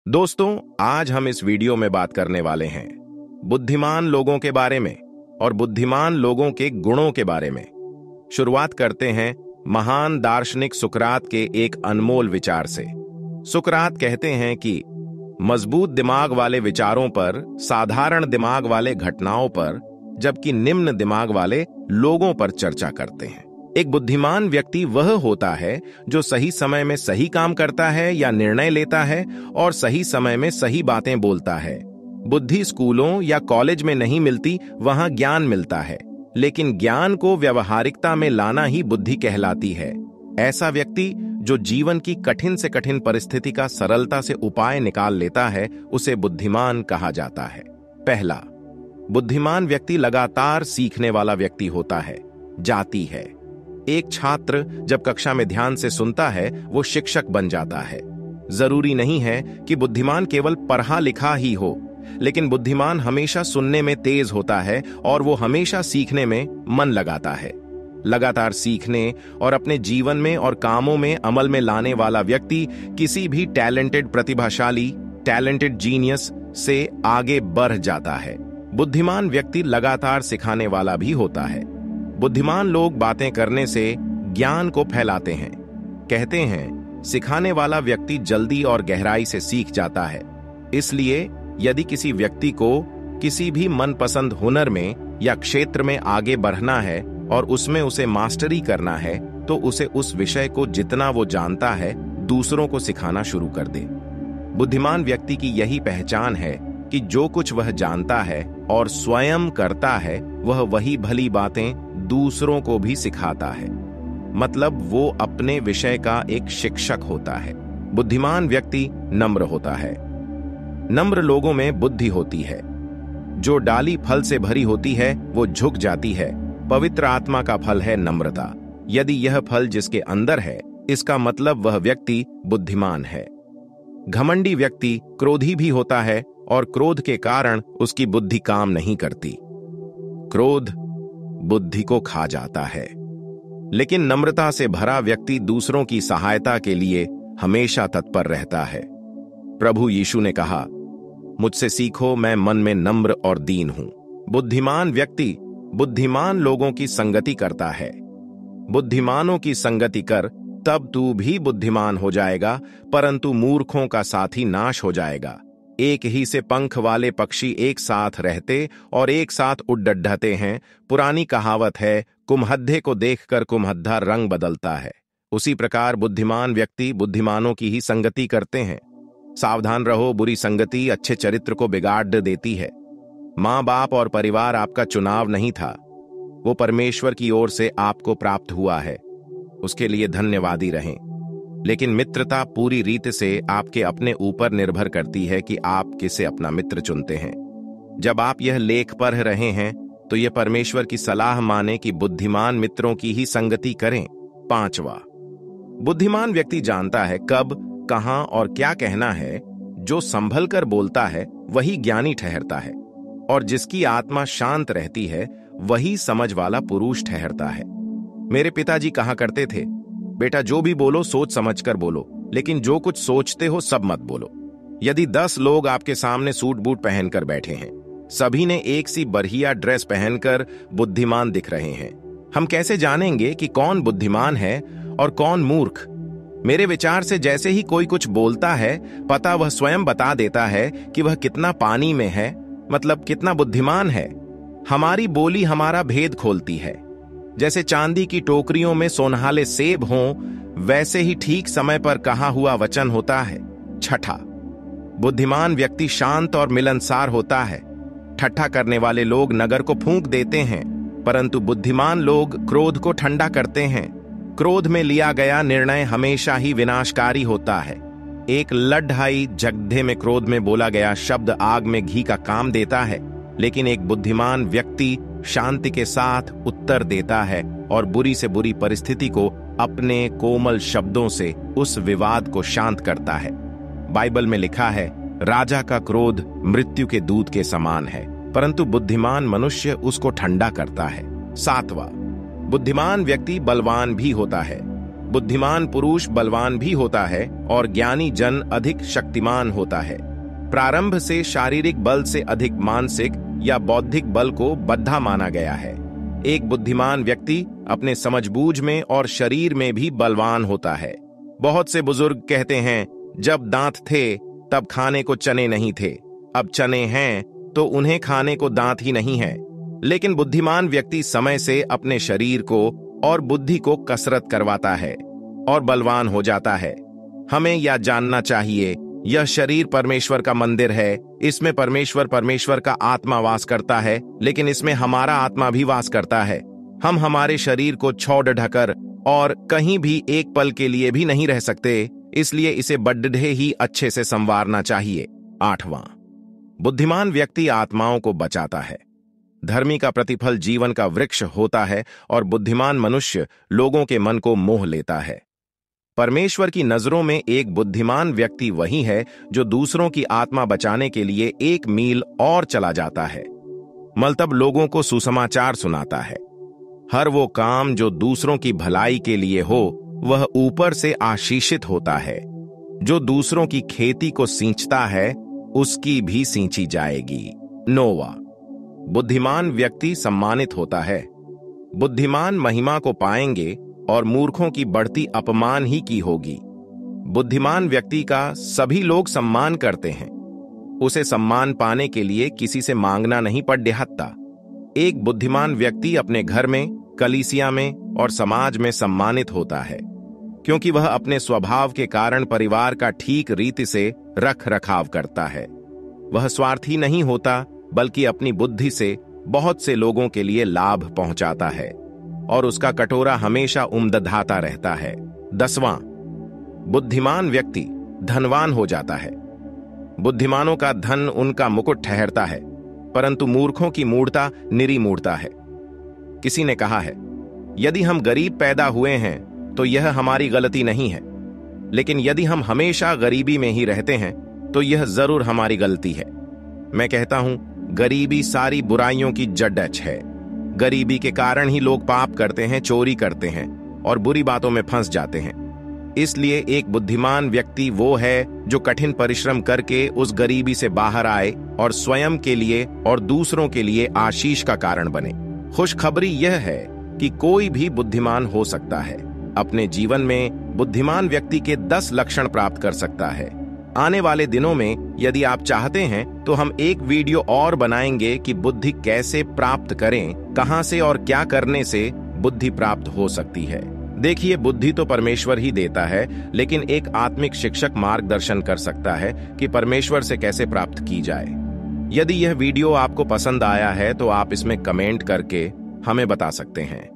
दोस्तों, आज हम इस वीडियो में बात करने वाले हैं बुद्धिमान लोगों के बारे में और बुद्धिमान लोगों के गुणों के बारे में। शुरुआत करते हैं महान दार्शनिक सुकरात के एक अनमोल विचार से। सुकरात कहते हैं कि मजबूत दिमाग वाले विचारों पर, साधारण दिमाग वाले घटनाओं पर, जबकि निम्न दिमाग वाले लोगों पर चर्चा करते हैं। एक बुद्धिमान व्यक्ति वह होता है जो सही समय में सही काम करता है या निर्णय लेता है और सही समय में सही बातें बोलता है। बुद्धि स्कूलों या कॉलेज में नहीं मिलती, वहां ज्ञान मिलता है, लेकिन ज्ञान को व्यवहारिकता में लाना ही बुद्धि कहलाती है। ऐसा व्यक्ति जो जीवन की कठिन से कठिन परिस्थिति का सरलता से उपाय निकाल लेता है, उसे बुद्धिमान कहा जाता है। पहला, बुद्धिमान व्यक्ति लगातार सीखने वाला व्यक्ति होता है। जाती है। एक छात्र जब कक्षा में ध्यान से सुनता है, वो शिक्षक बन जाता है। जरूरी नहीं है कि बुद्धिमान केवल पढ़ा लिखा ही हो, लेकिन बुद्धिमान हमेशा सुनने में तेज होता है और वो हमेशा सीखने में मन लगाता है। लगातार सीखने और अपने जीवन में और कामों में अमल में लाने वाला व्यक्ति किसी भी टैलेंटेड जीनियस से आगे बढ़ जाता है। बुद्धिमान व्यक्ति लगातार सिखाने वाला भी होता है। बुद्धिमान लोग बातें करने से ज्ञान को फैलाते हैं। कहते हैं, सिखाने वाला व्यक्ति जल्दी और गहराई से सीख जाता है। इसलिए यदि किसी व्यक्ति को किसी भी मनपसंद हुनर में या क्षेत्र में आगे बढ़ना है और उसमें उसे मास्टरी करना है, तो उसे उस विषय को जितना वो जानता है दूसरों को सिखाना शुरू कर दे। बुद्धिमान व्यक्ति की यही पहचान है कि जो कुछ वह जानता है और स्वयं करता है, वह वही भली बातें दूसरों को भी सिखाता है। मतलब वो अपने विषय का एक शिक्षक होता है। बुद्धिमान व्यक्ति नम्र होता है। नम्र लोगों में बुद्धि होती है। जो डाली फल से भरी होती है, वो झुक जाती है। पवित्र आत्मा का फल है नम्रता। यदि यह फल जिसके अंदर है, इसका मतलब वह व्यक्ति बुद्धिमान है। घमंडी व्यक्ति क्रोधी भी होता है और क्रोध के कारण उसकी बुद्धि काम नहीं करती। क्रोध बुद्धि को खा जाता है। लेकिन नम्रता से भरा व्यक्ति दूसरों की सहायता के लिए हमेशा तत्पर रहता है। प्रभु यीशु ने कहा, मुझसे सीखो, मैं मन में नम्र और दीन हूं। बुद्धिमान व्यक्ति बुद्धिमान लोगों की संगति करता है। बुद्धिमानों की संगति कर, तब तू भी बुद्धिमान हो जाएगा, परंतु मूर्खों का साथी नाश हो जाएगा। एक ही से पंख वाले पक्षी एक साथ रहते और एक साथ उड़ डड्ढते हैं। पुरानी कहावत है, कुम्हद्दे को देखकर कुम्हद्दा रंग बदलता है। उसी प्रकार बुद्धिमान व्यक्ति बुद्धिमानों की ही संगति करते हैं। सावधान रहो, बुरी संगति अच्छे चरित्र को बिगाड़ देती है। माँ बाप और परिवार आपका चुनाव नहीं था, वो परमेश्वर की ओर से आपको प्राप्त हुआ है। उसके लिए धन्यवादी रहें। लेकिन मित्रता पूरी रीति से आपके अपने ऊपर निर्भर करती है कि आप किसे अपना मित्र चुनते हैं। जब आप यह लेख पढ़ रहे हैं, तो यह परमेश्वर की सलाह माने कि बुद्धिमान मित्रों की ही संगति करें। पांचवा, बुद्धिमान व्यक्ति जानता है कब, कहां और क्या कहना है। जो संभल कर बोलता है वही ज्ञानी ठहरता है, और जिसकी आत्मा शांत रहती है वही समझ वाला पुरुष ठहरता है। मेरे पिताजी कहा करते थे, बेटा जो भी बोलो सोच समझकर बोलो, लेकिन जो कुछ सोचते हो सब मत बोलो। यदि 10 लोग आपके सामने सूट बूट पहनकर बैठे हैं, सभी ने एक सी बढ़िया ड्रेस पहनकर बुद्धिमान दिख रहे हैं, हम कैसे जानेंगे कि कौन बुद्धिमान है और कौन मूर्ख? मेरे विचार से जैसे ही कोई कुछ बोलता है, पता वह स्वयं बता देता है कि वह कितना पानी में है, मतलब कितना बुद्धिमान है। हमारी बोली हमारा भेद खोलती है। जैसे चांदी की टोकरियों में सोनहाले सेब हों, वैसे ही ठीक समय पर कहा हुआ वचन होता है। छठा, बुद्धिमान व्यक्ति शांत और मिलनसार होता है। ठट्ठा करने वाले लोग नगर को फूंक देते हैं, परंतु बुद्धिमान लोग क्रोध को ठंडा करते हैं। क्रोध में लिया गया निर्णय हमेशा ही विनाशकारी होता है। एक लड्ढाई झगड़े में क्रोध में बोला गया शब्द आग में घी का काम देता है, लेकिन एक बुद्धिमान व्यक्ति शांति के साथ उत्तर देता है और बुरी से बुरी परिस्थिति को अपने कोमल शब्दों से उस विवाद को शांत करता है। बाइबल में लिखा है, राजा का क्रोध मृत्यु के दूत के समान है, परंतु बुद्धिमान मनुष्य उसको ठंडा करता है। सातवां, बुद्धिमान व्यक्ति बलवान भी होता है। बुद्धिमान पुरुष बलवान भी होता है और ज्ञानी जन अधिक शक्तिमान होता है। प्रारंभ से शारीरिक बल से अधिक मानसिक या बौद्धिक बल को बद्धा माना गया है। एक बुद्धिमान व्यक्ति अपने समझबूझ में और शरीर में भी बलवान होता है। बहुत से बुजुर्ग कहते हैं, जब दांत थे तब खाने को चने नहीं थे, अब चने हैं तो उन्हें खाने को दांत ही नहीं है। लेकिन बुद्धिमान व्यक्ति समय से अपने शरीर को और बुद्धि को कसरत करवाता है और बलवान हो जाता है। हमें यह जानना चाहिए, यह शरीर परमेश्वर का मंदिर है। इसमें परमेश्वर का आत्मा वास करता है, लेकिन इसमें हमारा आत्मा भी वास करता है। हम हमारे शरीर को छोड़ ढकर और कहीं भी एक पल के लिए भी नहीं रह सकते, इसलिए इसे बड्ढे ही अच्छे से संवारना चाहिए। 8वां, बुद्धिमान व्यक्ति आत्माओं को बचाता है। धर्मी का प्रतिफल जीवन का वृक्ष होता है और बुद्धिमान मनुष्य लोगों के मन को मोह लेता है। परमेश्वर की नजरों में एक बुद्धिमान व्यक्ति वही है जो दूसरों की आत्मा बचाने के लिए 1 मील और चला जाता है, मतलब लोगों को सुसमाचार सुनाता है। हर वो काम जो दूसरों की भलाई के लिए हो वह ऊपर से आशीषित होता है। जो दूसरों की खेती को सींचता है उसकी भी सींची जाएगी। 9वां, बुद्धिमान व्यक्ति सम्मानित होता है। बुद्धिमान महिमा को पाएंगे और मूर्खों की बढ़ती अपमान ही की होगी। बुद्धिमान व्यक्ति का सभी लोग सम्मान करते हैं। उसे सम्मान पाने के लिए किसी से मांगना नहीं पड़ता। एक बुद्धिमान व्यक्ति अपने घर में, कलीसिया में और समाज में सम्मानित होता है, क्योंकि वह अपने स्वभाव के कारण परिवार का ठीक रीति से रख रखाव करता है। वह स्वार्थी नहीं होता, बल्कि अपनी बुद्धि से बहुत से लोगों के लिए लाभ पहुंचाता है और उसका कटोरा हमेशा उम्दधाता रहता है। 10वां, बुद्धिमान व्यक्ति धनवान हो जाता है। बुद्धिमानों का धन उनका मुकुट ठहरता है, परंतु मूर्खों की मूढ़ता निरी मूढ़ता है। किसी ने कहा है, यदि हम गरीब पैदा हुए हैं तो यह हमारी गलती नहीं है, लेकिन यदि हम हमेशा गरीबी में ही रहते हैं तो यह जरूर हमारी गलती है। मैं कहता हूं, गरीबी सारी बुराइयों की जड़ है। गरीबी के कारण ही लोग पाप करते हैं, चोरी करते हैं और बुरी बातों में फंस जाते हैं। इसलिए एक बुद्धिमान व्यक्ति वो है जो कठिन परिश्रम करके उस गरीबी से बाहर आए और स्वयं के लिए और दूसरों के लिए आशीष का कारण बने। खुशखबरी यह है कि कोई भी बुद्धिमान हो सकता है। अपने जीवन में बुद्धिमान व्यक्ति के 10 लक्षण प्राप्त कर सकता है। आने वाले दिनों में यदि आप चाहते हैं तो हम एक वीडियो और बनाएंगे कि बुद्धि कैसे प्राप्त करें, कहां से और क्या करने से बुद्धि प्राप्त हो सकती है। देखिए, बुद्धि तो परमेश्वर ही देता है, लेकिन एक आत्मिक शिक्षक मार्गदर्शन कर सकता है कि परमेश्वर से कैसे प्राप्त की जाए। यदि यह वीडियो आपको पसंद आया है तो आप इसमें कमेंट करके हमें बता सकते हैं।